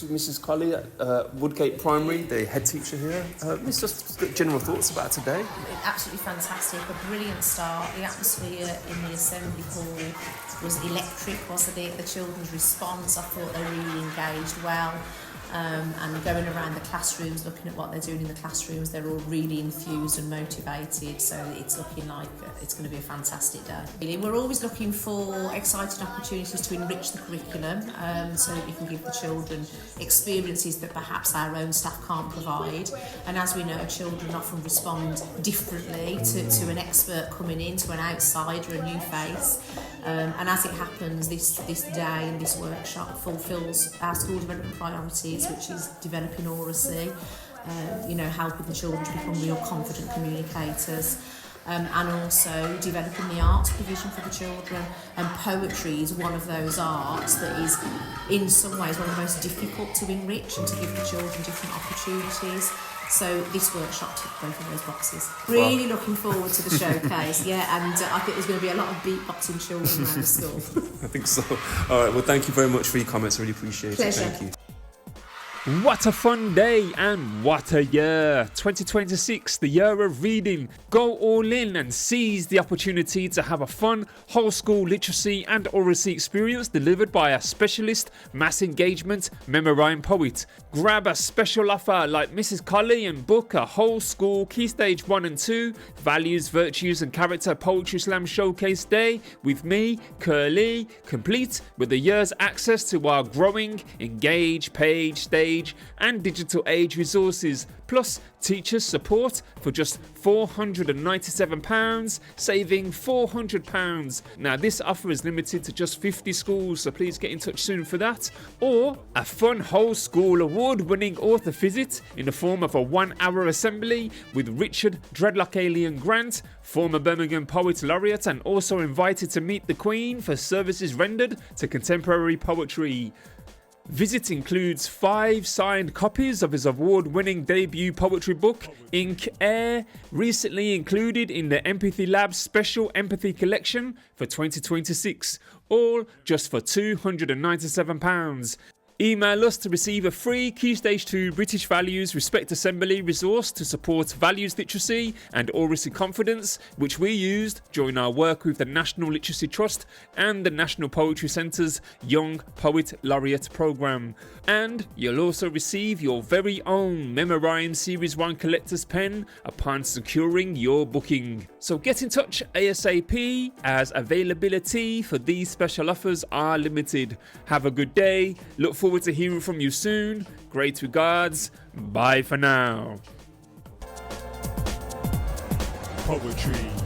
Mrs. Colley at Woodgate Primary, the head teacher here. Miss, just general thoughts about today? Absolutely fantastic, a brilliant start. The atmosphere in the assembly hall was electric, wasn't it? The children's response, I thought they really engaged well. And going around the classrooms, looking at what they're doing in the classrooms, they're all really enthused and motivated, so it's looking like it's going to be a fantastic day. We're always looking for exciting opportunities to enrich the curriculum so that we can give the children experiences that perhaps our own staff can't provide. And as we know, children often respond differently to an expert coming in, to an outsider, a new face. And as it happens, this day and this workshop fulfills our school development priorities, which is developing oracy, helping the children to become real confident communicators, and also developing the arts provision for the children. And poetry is one of those arts that is, in some ways, one of the most difficult to enrich and to give the children different opportunities. So this workshop ticked both of those boxes. Really looking forward to the showcase, and I think there's going to be a lot of beatboxing children around the school. I think so. All right, well, thank you very much for your comments. I really appreciate it. Pleasure. Thank you. What a fun day and what a year. 2026, the year of reading. Go all in and seize the opportunity to have a fun whole school literacy and oracy experience delivered by a specialist mass engagement memorizing poet. Grab a special offer like Mrs. Colley and book a whole school Key Stage 1 and 2 Values, Virtues and Character Poetry Slam Showcase Day with me, Kurly, complete with the year's access to our growing Engage page, stage and digital age resources, plus teachers support for just £497, saving £400. Now this offer is limited to just 50 schools, so please get in touch soon for that. Or a fun whole school award-winning author visit in the form of a 1-hour assembly with Richard Dreadlock Alien Grant, former Birmingham Poet Laureate and also invited to meet the Queen for services rendered to contemporary poetry. Visit includes 5 signed copies of his award-winning debut poetry book, Ink Air, recently included in the Empathy Lab's Special Empathy Collection for 2026, all just for £297. Email us to receive a free Key Stage 2 British Values Respect Assembly resource to support values literacy and oracy confidence, which we used during our work with the National Literacy Trust and the National Poetry Centre's Young Poet Laureate programme. And you'll also receive your very own Memorime Series 1 collector's pen upon securing your booking. So get in touch ASAP, as availability for these special offers are limited. Have a good day. Look forward to hearing from you soon. Great regards. Bye for now. Poetry.